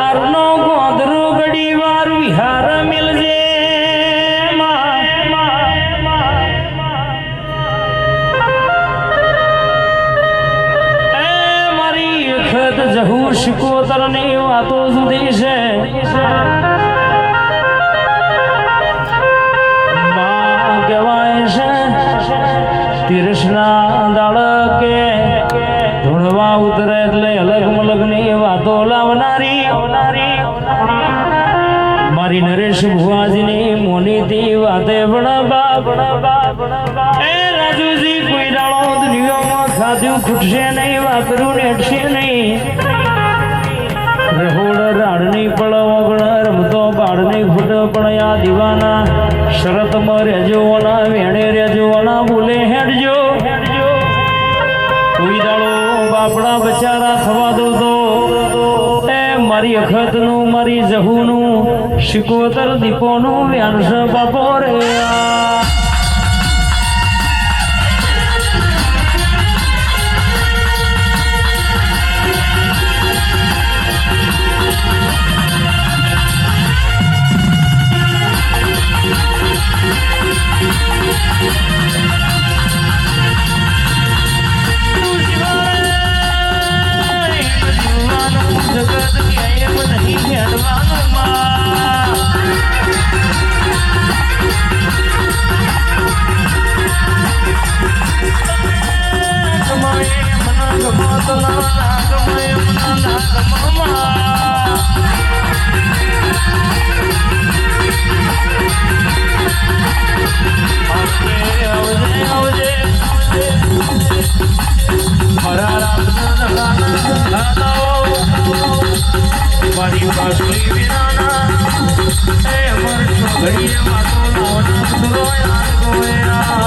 હારનો ગોંધરો ઘડી વાર વિહાર મિલજે જહુ શિકોતર ની વાતો સુધી છે માં કહેવાય છે તીર્ષના દાળ કે ધૂળવા ઉતરે એટલે અલગ મલગ ની વાતો લાવનારી મારી નરેશ ભુવાજીની મોનીથી વાતે એ રાજુજી કોઈ દાડો દુનિયામાં ખાધું ખૂટશે નહીં વાપરું નેટશે નહીં રહોડ રાડની પળવગણ રમતો બાળની ફૂટ પણ આ દીવાના શરતમાં રેજોવાના વેણે રેજોવાના બોલે હેડજો કોઈ દાડો બાપડા બચારા થવા દો તો એ મારી અખતનું મારી જહુનું શિકોતર દીપોનું વ્યાંશ બાપો રે મારી પાસલી વિનાના એ વર્ષો ઘડીએ વાતો નોના સુરોયા ગોયા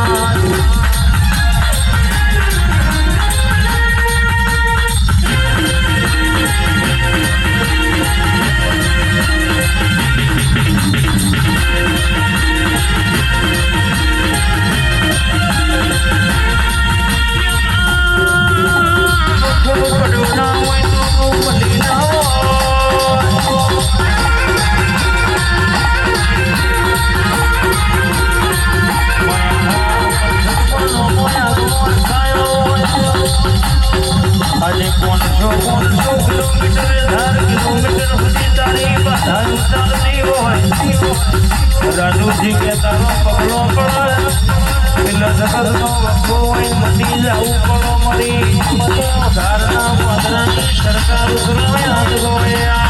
રાજુજી કે તારો પગલો પડે એટલે જગતનો વખો હોય મટી જવું પડો મરી ધારના પાદરાની સરકાર યાદ ગોયા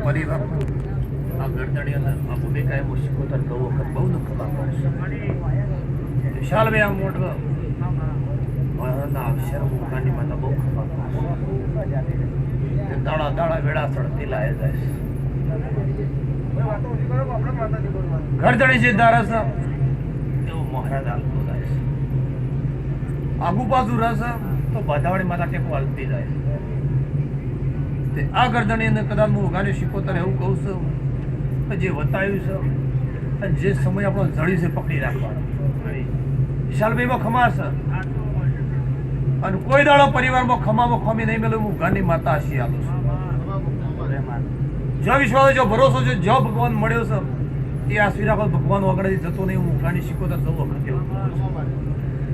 પરિવાર આ ગરદડીયા બાપુ દેખાય એવો શિકોતર બહુ વખત બહુ દુઃખ બાપુ વિશાલ ભાઈ આમ મોટો અક્ષર મુકાની માતા બહુ દાડા દાડા વેળા ચડતી લાય જાય ગરદડી જે દારસ એવો મહારાજ આવતો જાય આગુ પાછું રસ તો બાધાવાળી માતા ટેકો હાલતી જાય તે આ ગરદની અંદર કદાચ હું ઉઘાડી શીખોતર એવું કહું છું કે જે વતાવ્યું છે અને જે સમય આપણો જડી છે પકડી રાખવાનો વિશાલભાઈમાં ખમા છે અને કોઈ દાડો પરિવારમાં ખમામાં ખમી નહીં મેળવું હું ઉઘાની માતા હસી આલું છું જો વિશ્વાસ જો ભરોસો છે જો ભગવાન મળ્યો છે એ આ શ્રીરાખો ભગવાન વગડથી જતો નહીં હું ઉઘાની શીખોતર સૌ વખત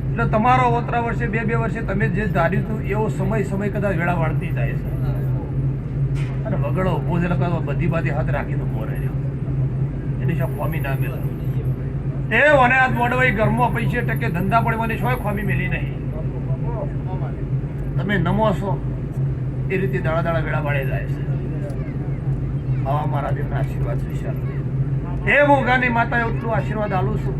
એટલે તમારો ઓતરા વર્ષે બે વર્ષે તમે જે ધાર્યું હતું એવો સમય કદાચ વેળા વાળતી જાય છે અને વગડો ઉભો છે એટલે બધી બાધી હાથ રાખીને ઉભો રહે એની શું ખોમી ના મેળવે એ મને આ મોડવાઈ ઘરમાં પૈસે ટકે ધંધા પડે મને શું ખોમી મેલી નહીં તમે નમો છો એ રીતે દાડા વેળા વાળે જાય છે આવા મારા દેવના આશીર્વાદ વિશાલ એ મોગાની માતા એટલું આશીર્વાદ આલું છું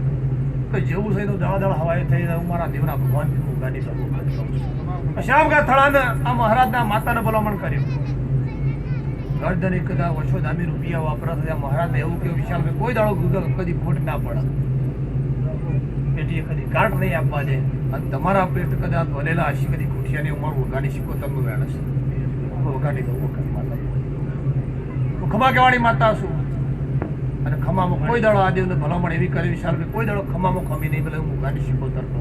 કે જેવું છે તો દાડા હવાએ થઈ જાય હું મારા દેવના ભગવાન મોગાની શ્યામગા થળાને આ મહારાજના માતાને ભલામણ કર્યું ગરદને કદા વર્ષો દામી રૂપિયા વાપરા થયા મહારાજને એવું કે વિશાલભાઈ કોઈ દાડો ગૂગલ કદી ખોટ ના પડે પેટીએ કદી કાર્ડ નહીં આપવા દે અને તમારા પેટ કદાચ વલેલા હશે કદી ખુશિયાની ઉંમર વગાડી શીખો તમને વેણ છે વગાડી દઉં વખત માતા હું ખમા કહેવાળી માતા છું અને ખમામાં કોઈ દાડો આ દેવને ભલામણ એવી કરી વિશાલભાઈ કોઈ દાડો ખમામાં ખમી નહીં ભલે હું વગાડી શીખો તરફ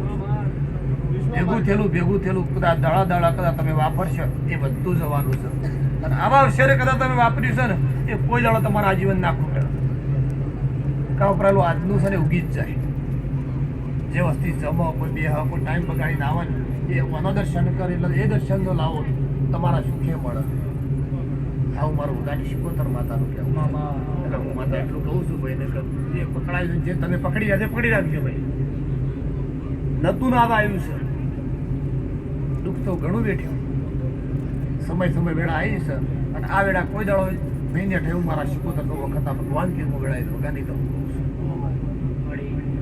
ભેગું થયેલું કદાચ દાડા કદાચ તમે વાપરશો એ બધું જવાનું છે અને આવા અવસરે કદાચ તમે વાપર્યું છે ને એ કોઈ દાડો તમારા આજીવન ના ખૂટે કાં વપરાયેલું આજનું છે ને ઉગી જ જાય જે વસ્તી જમો કોઈ બે કોઈ ટાઈમ બગાડીને આવે ને એ વનો દર્શન કરે એટલે એ દર્શનનો લાવો તમારા સુખે મળે આવું મારું ઉગાડી શીખોતર માતાનું કહેવું એટલે હું માતા એટલું કહું છું ભાઈને કે જે પકડાયું જે તમે પકડી રહ્યા પકડી રાખજો ભાઈ નતું ના આવ્યું છે દુઃખ તો ઘણું બેઠ્યું સમય વેળા આવી છે અને આ વેળા કોઈ દાડો મહિને ઠેવું મારા શીખોતર તો વખત આ ભગવાન કીધું વેળાએ ભગાની કહું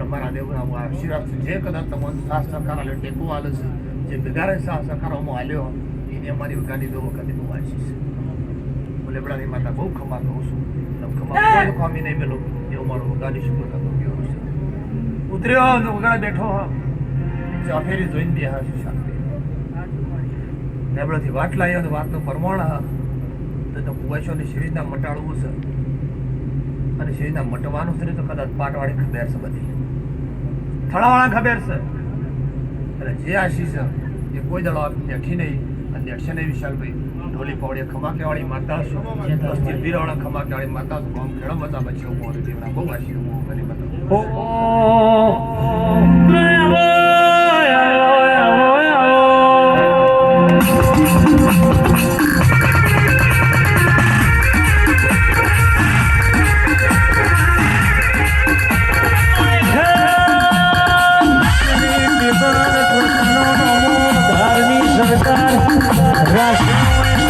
તમારા દેવના હું આશીર્વાદ છે જે કદાચ તમારું સાથ સહકાર આલ્યો ટેકો આલે છે જે બગારે સાથ સહકારોમાં આલ્યો એને અમારી વગાની દો વખતે બહુ આશીષ છે હું લેબડાની માતા બહુ ખમા કહું છું ખમા ખમી નહીં મેલો એવું મારું વગાડી શીખોતર તો કેવું છે ઉતર્યો વગાડે બેઠો ફેરી જોઈને બે હા શાંતિ લેબડાથી વાટ લાવ્યો તો વાતનું પ્રમાણ તો કુવાશોની શરીરના મટાડવું છે અને શરીરના મટવાનું છે તો કદાચ પાટવાળી ખબર છે બધી થળાવાળા ખબર છે એટલે જે આશીષ એ કોઈ દડો બેઠી નહીં અને દેડશે નહીં વિશાલભાઈ ઢોલી પાવડી ખમા કેવાળી માતા છો બીરાવાળા ખમા કેવાળી માતા છો આમ ખેડો મજા બચે ઉભો દેવના બહુ આશીર્વાદ કરી માતા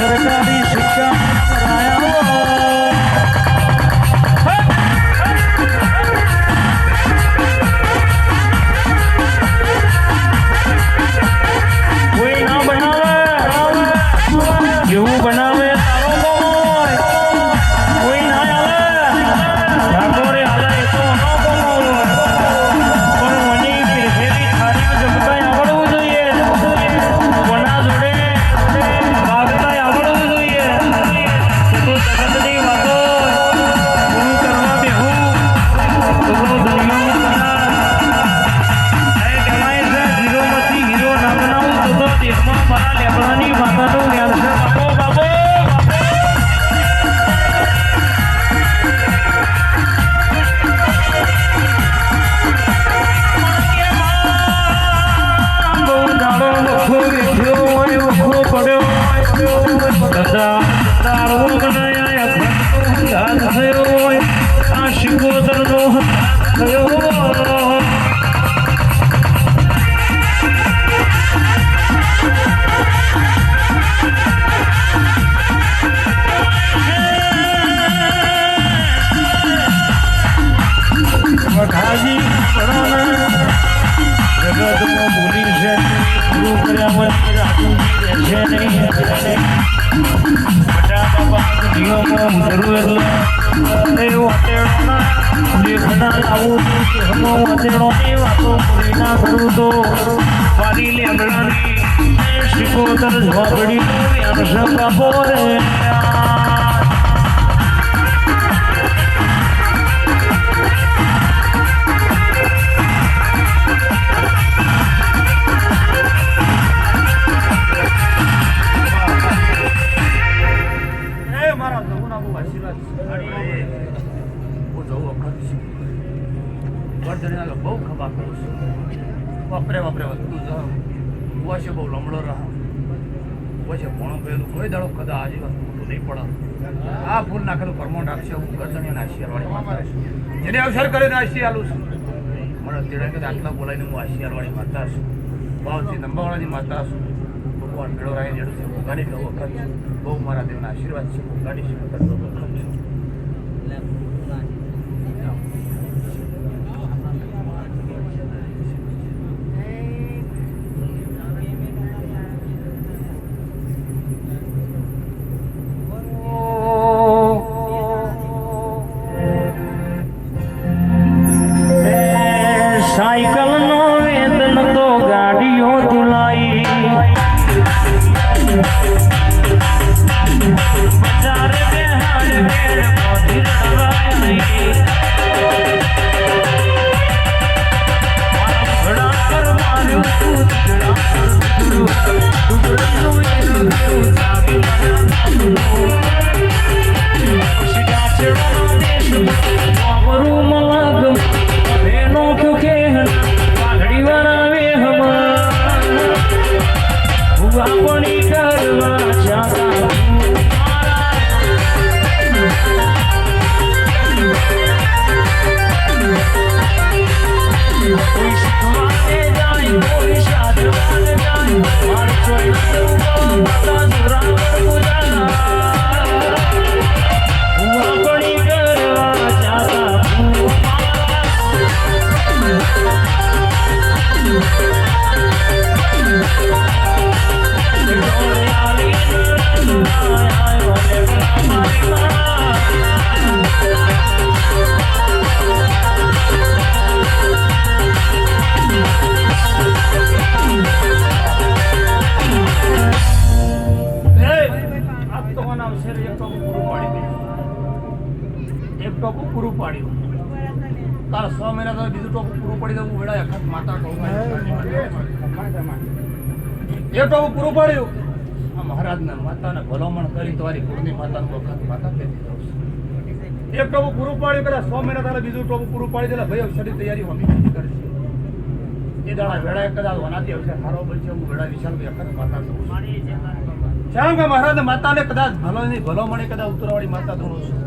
સરકારી શિક્ષા કોઈ ના બનાવે જેવું બનાવે કોઈ ના હાલે હાલે એ તો પણ મને ફેરી થાળી જમતા આવડવું જોઈએ કોના જોડે વાતો સિકોતર ઝોપડી બાપો રે એ મારા પ્રભુના બહુ આશીર્વાદ છે. હું જવું વખત છું વર્ધણીના બહુ ખભા કરું છું. વાપરે વધતું જાઉં વશે બહુ લમડો રહા વશે ભણો પહેલું કોઈ દાડો કદા આજે વસ્તુ મોટું નહીં પડે. આ ફૂલ નાખેલું પરમોન્ટ આપશે હું વર્ધણીના આશીર્વાદવાળી માતા છું. જેને અવસર કરીને આશીર્વાદ આલું છું. મને તેડે કદાચ આટલા બોલાવીને હું આશીર્વાદવાળી માતા છું. ભાવથી નંબાવાળાની માતા છું. ભગવાન મેળો રાય જેડું છે ભોગાની કહું વખત છું. બહુ મારા દેવના આશીર્વાદ છે. ભોગાની છે વખત છું. સાયકલ નો વેતન તો ગાડીઓ ધુલાઈ બજાર બેહાડ બેડ મોધી રવાઈ ઘડા પર માર્યું ઘડા પર નું એનું જાવી શિગા ચડવાનો દેશ વાવરું મલાગમ બેનો ક્યુકે પાઘડી વરાવે હું આપણી કરવા જાતા કોઈ શીખવાને જાય કોઈ શાદવાને જાય માર ચોઈ માતા જોરાવર પૂજા હું આપણી કરવા જાતા એક ટોપું પૂરું પાડ્યું તારે 6 મહિના તો બીજું ટોપું પૂરું પડી દઉં વેળા અખત માતા એક ટોપું પૂરું પાડ્યું આ મહારાજના માતાને ભલામણ કરી તમારી કુળની માતાનું વખત માતા કહેતી દઉં છું. એક ટોપું પૂરું પાડ્યું કદાચ 6 મહિના તારે બીજું ટોપું પૂરું પાડી દેલા ભાઈ અવસરની તૈયારી હમી કરશે. એ દાડા વેળા કદાચ વનાતી અવસર સારો બનશે હું વેળા વિશાલ અખત માતા દઉં છું. શ્યામ કે મહારાજના માતાને કદાચ ભલામણે કદાચ ઉતરવાળી માતા દોડું છું.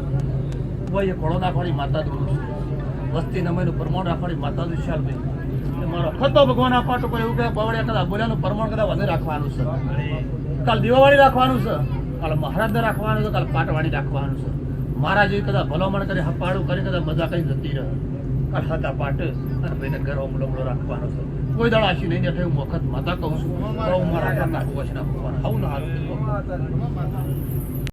એ ખોળો નાખવાળી માતા દોડું છું. વસ્તી નમયનું પ્રમાણ રાખવાળી માતા વિશાલભાઈ મારો ખતો ભગવાન આ પાટો પર એવું કે બાવળિયા કદાચ બોલ્યાનું પ્રમાણ કદાચ વધુ રાખવાનું છે. કાલ દીવાવાળી રાખવાનું છે, કાલ મહારાજને રાખવાનું છે, કાલ પાટવાળી રાખવાનું છે. મારા જેવી કદાચ ભલામણ કરી હપાડું કરી કદાચ મજા કરી જતી રહે. કાલ હતા પાટ અને ભાઈને ઘર ઓમલો રાખવાનો છે. કોઈ દાડા આશી નહીં બેઠે હું વખત માતા કહું છું. મારા ઘરના ભગવાન આવું ના હારું